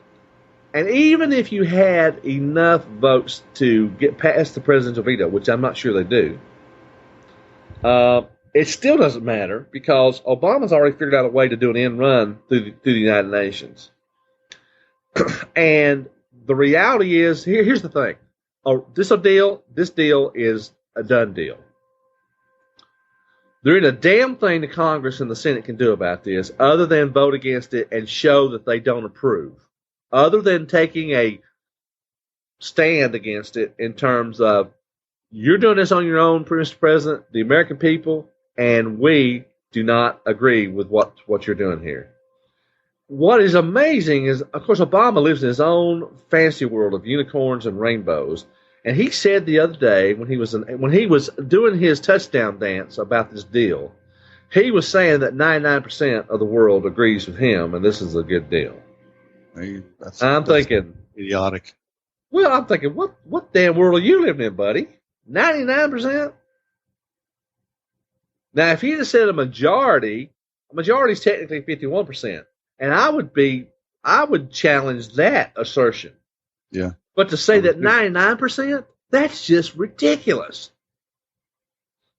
and even if you had enough votes to get past the presidential veto, which I'm not sure they do. It still doesn't matter because Obama's already figured out a way to do an end run through the United Nations. And the reality is, here's the thing. This deal is a done deal. There ain't a damn thing the Congress and the Senate can do about this other than vote against it and show that they don't approve. Other than taking a stand against it in terms of, you're doing this on your own, Mr. President, the American people, and we do not agree with what you're doing here. What is amazing is, of course, Obama lives in his own fantasy world of unicorns and rainbows. And he said the other day when he was doing his touchdown dance about this deal, he was saying that 99% of the world agrees with him, and this is a good deal. That's thinking idiotic. Well, I'm thinking, what damn world are you living in, buddy? 99%? Now, if he had said a majority is technically 51%, and I would challenge that assertion. Yeah. But to say that 99%, that's just ridiculous.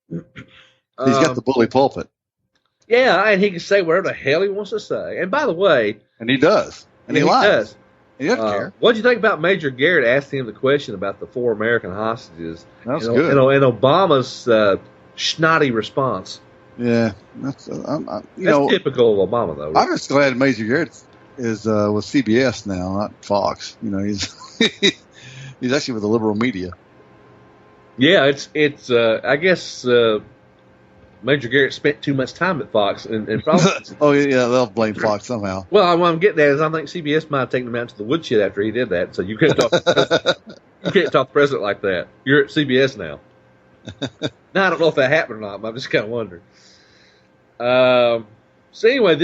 He's got the bully pulpit. Yeah, and he can say whatever the hell he wants to say. And by the way, and he does, and he lies. Does. He doesn't care. What did you think about Major Garrett asking him the question about the 4 American hostages? That's good. And Obama's snotty response. Yeah, that's typical of Obama, though. I'm just glad Major Garrett is with CBS now, not Fox. He's actually with the liberal media. Yeah, it's. I guess Major Garrett spent too much time at Fox, and probably. Oh yeah, they'll blame Fox somehow. Well, what I'm getting at is I think CBS might have taken him out to the woodshed after he did that. So you can't talk. You can't talk to the president like that. You're at CBS now. Now I don't know if that happened or not, but I'm just kind of wondering. So anyway,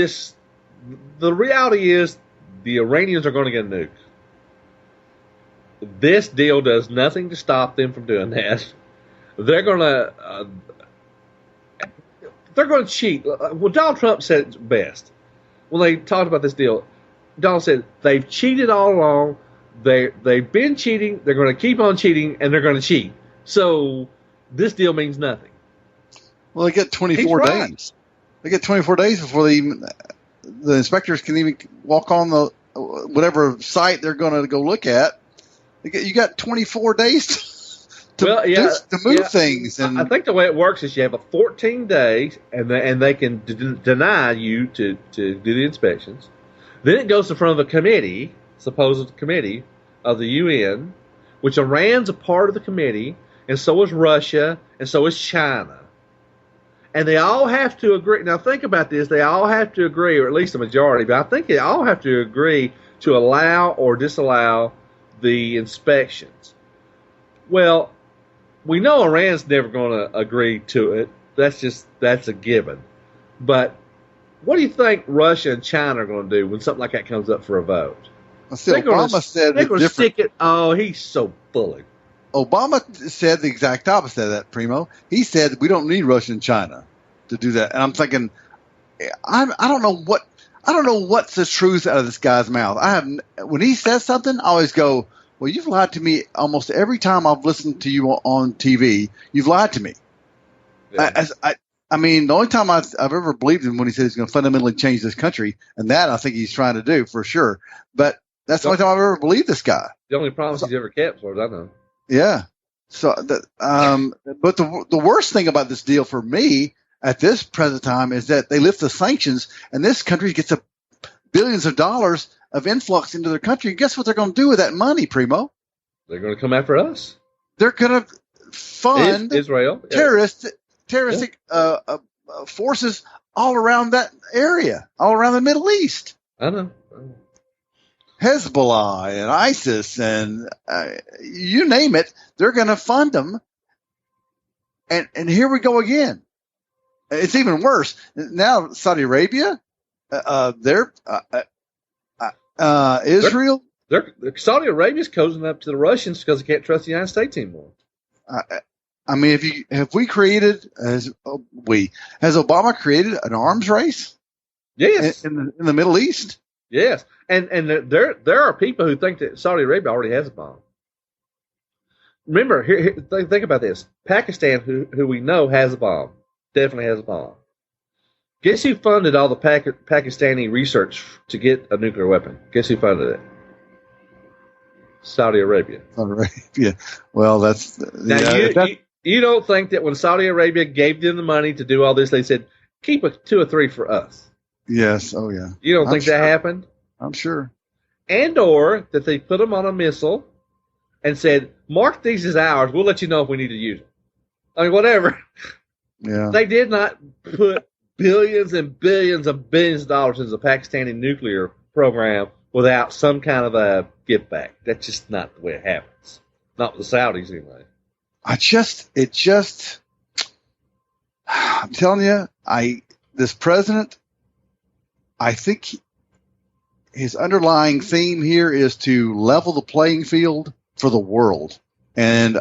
the reality is the Iranians are going to get a nuke. This deal does nothing to stop them from doing that. They're going to cheat. Well, Donald Trump said it best when they talked about this deal. Donald said they've cheated all along. They've been cheating. They're going to keep on cheating, and they're going to cheat. So this deal means nothing. Well, they get 24 days. They get 24 days before the inspectors can even walk on the whatever site they're going to go look at. You got 24 days to move things. And I think the way it works is you have a 14 days, and they can deny you to do the inspections. Then it goes in front of a committee, supposed committee of the UN, which Iran's a part of the committee, and so is Russia, and so is China. And they all have to agree. Now think about this. They all have to agree, or at least the majority, but I think they all have to agree to allow or disallow the inspections. Well, we know Iran's never going to agree to it. That's a given. But what do you think Russia and China are going to do when something like that comes up for a vote? Obama said they're going to stick it. Oh, he's so bully. Obama said the exact opposite of that, Primo. He said we don't need Russia and China to do that. And I'm thinking, I don't know what's the truth out of this guy's mouth. When he says something, I always go, well, you've lied to me almost every time I've listened to you on TV. You've lied to me. Yeah. I mean, the only time I've ever believed him when he said he's going to fundamentally change this country, and that I think he's trying to do for sure. But that's the only time I've ever believed this guy. The only promise he's ever kept, as far as I know. Yeah. So, but the worst thing about this deal for me at this present time is that they lift the sanctions, and this country gets billions of dollars of influx into their country. And guess what they're going to do with that money, Primo? They're going to come after us. They're going to fund Israel terroristic forces all around that area, all around the Middle East. I know. Hezbollah and ISIS and you name it, they're going to fund them. And here we go again. It's even worse. Now Saudi Arabia, Israel. Saudi Arabia's cozying up to the Russians because they can't trust the United States anymore. I mean, has Obama created an arms race? Yes. In the Middle East? Yes. And there are people who think that Saudi Arabia already has a bomb. Remember, think about this. Pakistan, who we know has a bomb, definitely has a bomb. Guess who funded all the Pakistani research to get a nuclear weapon? Guess who funded it? Saudi Arabia. Saudi Arabia. Well, that's... Now, you don't think that when Saudi Arabia gave them the money to do all this, they said, keep 2 or 3 for us? Yes. Oh, yeah. You don't think that happened? I'm sure. And or that they put them on a missile and said, mark these as ours. We'll let you know if we need to use them. I mean, whatever. Yeah. They did not put billions and billions and billions of dollars into the Pakistani nuclear program without some kind of a give back. That's just not the way it happens. Not with the Saudis, anyway. I'm telling you, this president, I think his underlying theme here is to level the playing field for the world. And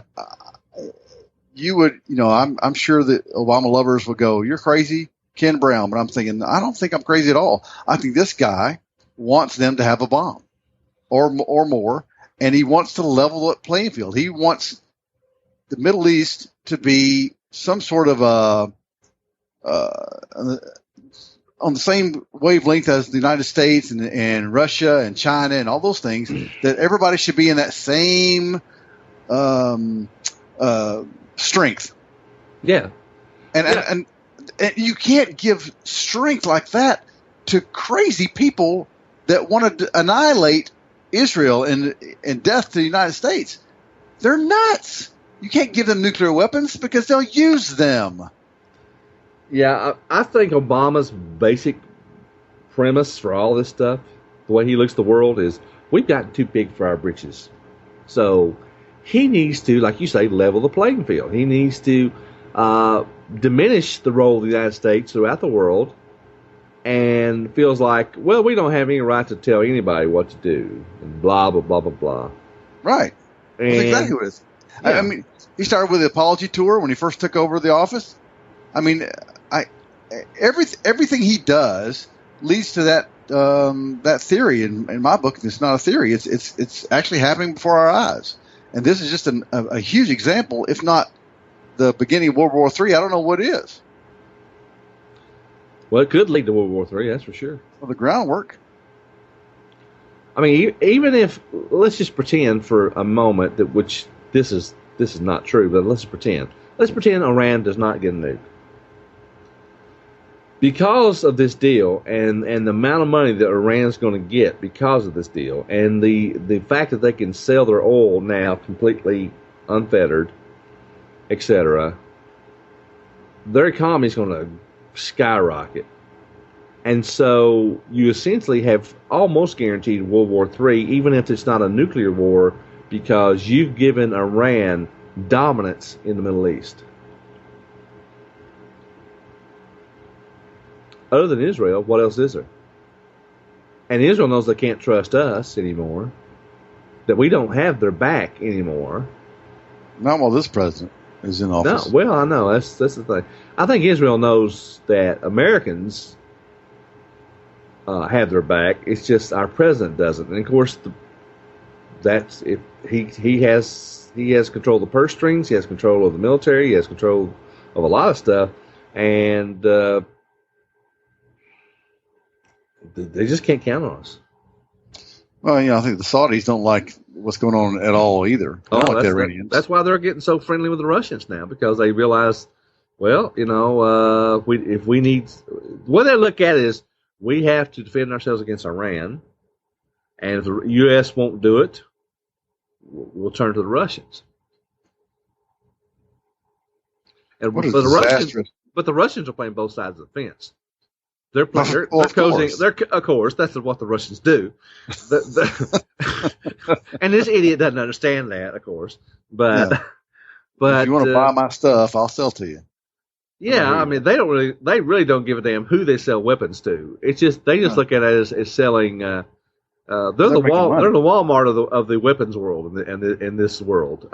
I'm sure that Obama lovers would go, you're crazy, Ken Brown. But I'm thinking, I don't think I'm crazy at all. I think this guy wants them to have a bomb or more, and he wants to level the playing field. He wants the Middle East to be some sort of on the same wavelength as the United States and Russia and China and all those things, that everybody should be in that same strength. Yeah. And you can't give strength like that to crazy people that want to annihilate Israel and death to the United States. They're nuts. You can't give them nuclear weapons because they'll use them. Yeah, I think Obama's basic premise for all this stuff, the way he looks at the world, is we've gotten too big for our britches. So he needs to, like you say, level the playing field. He needs to diminish the role of the United States throughout the world, and feels like, well, we don't have any right to tell anybody what to do, and blah, blah, blah, blah, blah. Right. That's exactly what it is. Yeah. I mean, he started with the apology tour when he first took over the office. I mean, everything he does leads to that theory. In my book, it's not a theory. It's actually happening before our eyes. And this is just a huge example, if not the beginning of World War III. I don't know what is. Well, it could lead to World War III, that's for sure. Well, the groundwork. I mean, even if, let's just pretend for a moment that, which this is not true, but let's pretend Iran does not get nuked. Because of this deal and the amount of money that Iran's going to get because of this deal, and the fact that they can sell their oil now completely unfettered, etc., their economy is going to skyrocket. And so you essentially have almost guaranteed World War III, even if it's not a nuclear war, because you've given Iran dominance in the Middle East. Other than Israel, what else is there? And Israel knows they can't trust us anymore, that we don't have their back anymore. Not while this president is in office. No, well, I know. That's the thing. I think Israel knows that Americans have their back. It's just our president doesn't. And, of course, that's if he has control of the purse strings, he has control of the military, he has control of a lot of stuff, and they just can't count on us. Well, I think the Saudis don't like what's going on at all either. They don't like the Iranians. That's why they're getting so friendly with the Russians now, because they realize, well, if we need, the way they look at it is we have to defend ourselves against Iran, and if the U.S. won't do it, we'll turn to the Russians. And what is disastrous. But the Russians are playing both sides of the fence. They're cozy. Of course, that's what the Russians do. And this idiot doesn't understand that, of course. But if you want to buy my stuff, I'll sell to you. Yeah, I mean, they really don't give a damn who they sell weapons to. It's just they just look at it as selling. They're the Walmart of the weapons world in this world.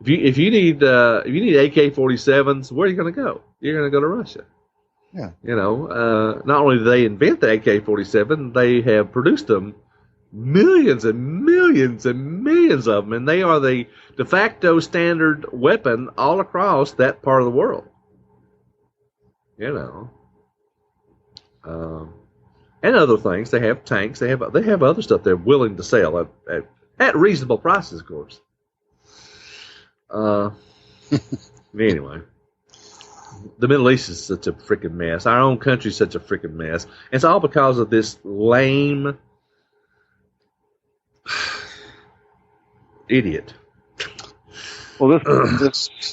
If you need AK-47s, where are you going to go? You're going to go to Russia. Yeah. Not only do they invent the AK-47, they have produced them, millions and millions and millions of them, and they are the de facto standard weapon all across that part of the world. And other things. They have tanks. They have other stuff they're willing to sell at reasonable prices, of course. Anyway. The Middle East is such a freaking mess. Our own country is such a freaking mess. It's all because of this lame idiot. Well,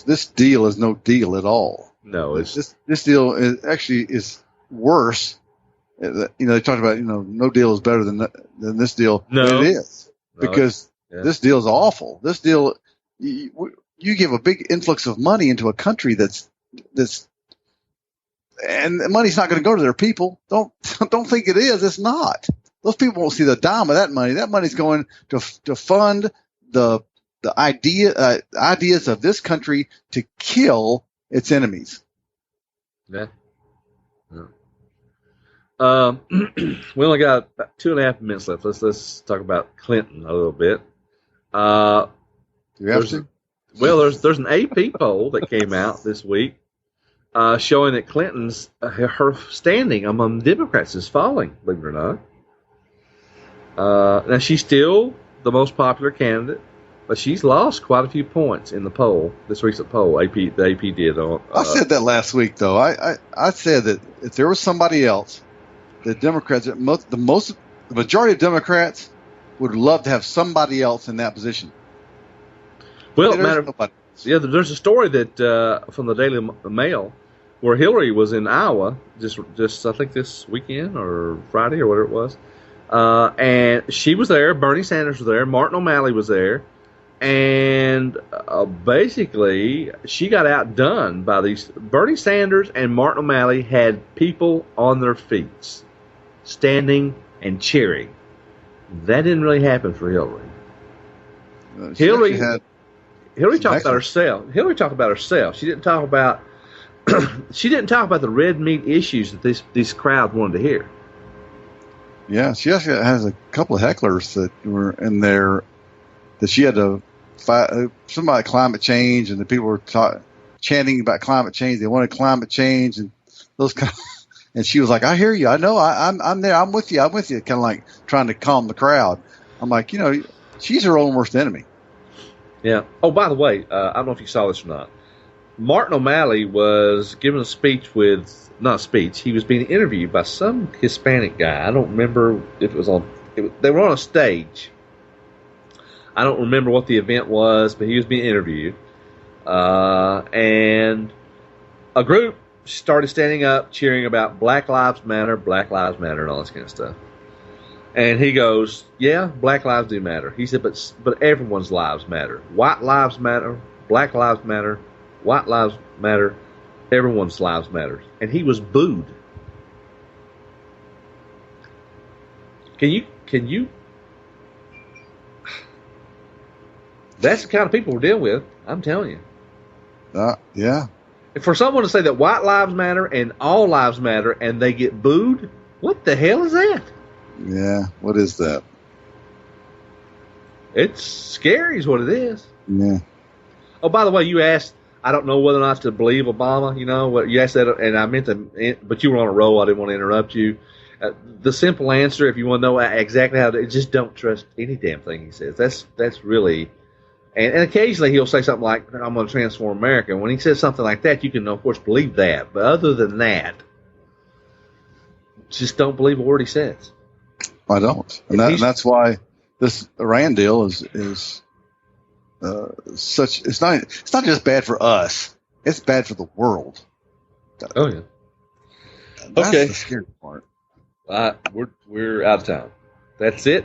this deal is no deal at all. No, it's this deal is worse. They talked about no deal is better than this deal. No, it is because this deal is awful. This deal, you give a big influx of money into a country that's and the money's not going to go to their people. Don't think it is. It's not. Those people won't see the dime of that money. That money's going to fund the ideas of this country to kill its enemies. Yeah. We only got about 2.5 minutes left. Let's talk about Clinton a little bit. You have to. Well, there's an AP poll that came out this week showing that Clinton's her standing among Democrats is falling, believe it or not. Now she's still the most popular candidate, but she's lost quite a few points in the poll, this recent poll the AP did on. I said that last week, though. I said that if there was somebody else, the Democrats, the majority of Democrats would love to have somebody else in that position. Well, there's a story that from the Daily Mail where Hillary was in Iowa just I think this weekend or Friday or whatever it was, and she was there. Bernie Sanders was there. Martin O'Malley was there, and basically she got outdone by these. Bernie Sanders and Martin O'Malley had people on their feet, standing and cheering. That didn't really happen for Hillary. Hillary talked about herself. She didn't talk about the red meat issues that this crowd wanted to hear. Yeah, she actually has a couple of hecklers that were in there that she had to fight. Something about climate change, and the people were chanting about climate change. They wanted climate change, and those kind And she was like, I hear you. I know. I'm there. I'm with you. I'm with you. Kind of like trying to calm the crowd. I'm like, she's her own worst enemy. Yeah. Oh, by the way, I don't know if you saw this or not. Martin O'Malley was giving a speech he was being interviewed by some Hispanic guy. I don't remember if it was they were on a stage. I don't remember what the event was, but he was being interviewed. And a group started standing up, cheering about Black Lives Matter, and all this kind of stuff. And he goes, yeah, black lives do matter. He said, but everyone's lives matter. White lives matter, black lives matter, white lives matter, everyone's lives matter. And he was booed. Can you? That's the kind of people we're dealing with, I'm telling you. Yeah. And for someone to say that white lives matter and all lives matter and they get booed, what the hell is that? Yeah, what is that? It's scary is what it is. Yeah. Oh, by the way, you asked, I don't know whether or not to believe Obama, you asked that, and I meant to, but you were on a roll, I didn't want to interrupt you. The simple answer, if you want to know exactly how to, just don't trust any damn thing he says. That's really, and occasionally he'll say something like, I'm going to transform America. When he says something like that, you can, of course, believe that. But other than that, just don't believe a word he says. I don't. And that's why this Iran deal is such. It's not just bad for us. It's bad for the world. Oh yeah. That's okay. The scary part. We're out of time. That's it.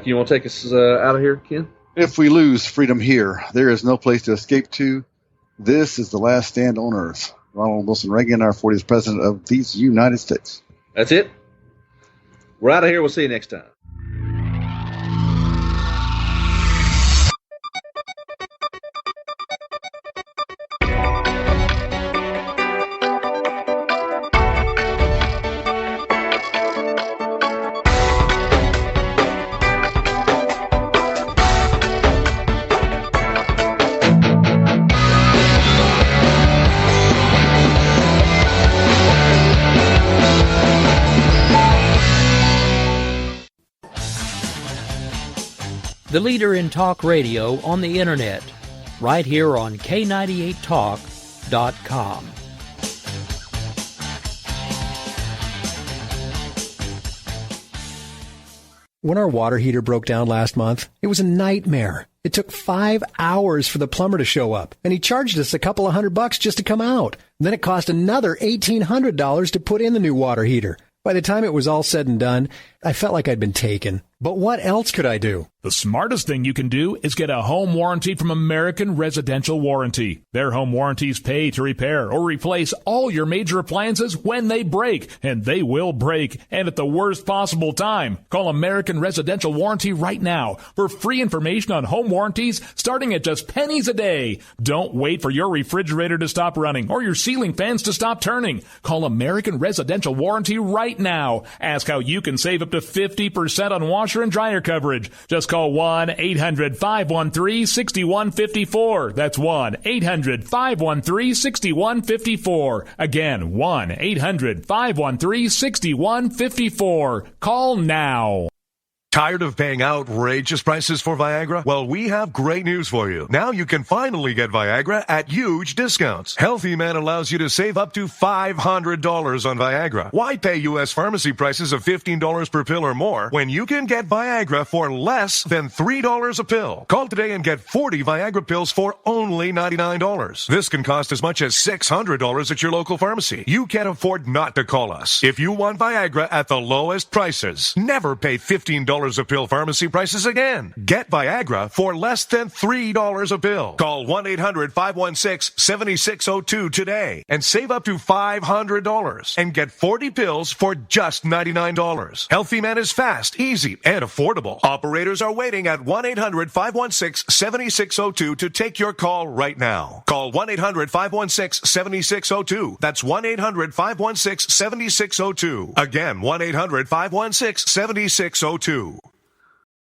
You want to take us out of here, Ken? If we lose freedom here, there is no place to escape to. This is the last stand on earth. Ronald Wilson Reagan, our 40th president of these United States. That's it. We're out of here. We'll see you next time. The leader in talk radio on the internet, right here on K98Talk.com. When our water heater broke down last month, it was a nightmare. It took 5 hours for the plumber to show up, and he charged us a couple of $100 just to come out. And then it cost another $1,800 to put in the new water heater. By the time it was all said and done, I felt like I'd been taken. But what else could I do? The smartest thing you can do is get a home warranty from American Residential Warranty. Their home warranties pay to repair or replace all your major appliances when they break, and they will break, and at the worst possible time. Call American Residential Warranty right now for free information on home warranties starting at just pennies a day. Don't wait for your refrigerator to stop running or your ceiling fans to stop turning. Call American Residential Warranty right now. Ask how you can save up to 50% on washer and dryer coverage. Just call 1-800-513-6154. That's 1-800-513-6154. Again, 1-800-513-6154. Call now. Tired of paying outrageous prices for Viagra? Well, we have great news for you. Now you can finally get Viagra at huge discounts. Healthy Man allows you to save up to $500 on Viagra. Why pay U.S. pharmacy prices of $15 per pill or more when you can get Viagra for less than $3 a pill? Call today and get 40 Viagra pills for only $99. This can cost as much as $600 at your local pharmacy. You can't afford not to call us. If you want Viagra at the lowest prices, never pay $15 a pill pharmacy prices again. Get Viagra for less than $3 a pill. Call 1-800-516-7602 today and save up to $500 and get 40 pills for just $99. Healthy Man is fast, easy, and affordable. Operators are waiting at 1-800-516-7602 to take your call right now. Call 1-800-516-7602. That's 1-800-516-7602. Again, 1-800-516-7602.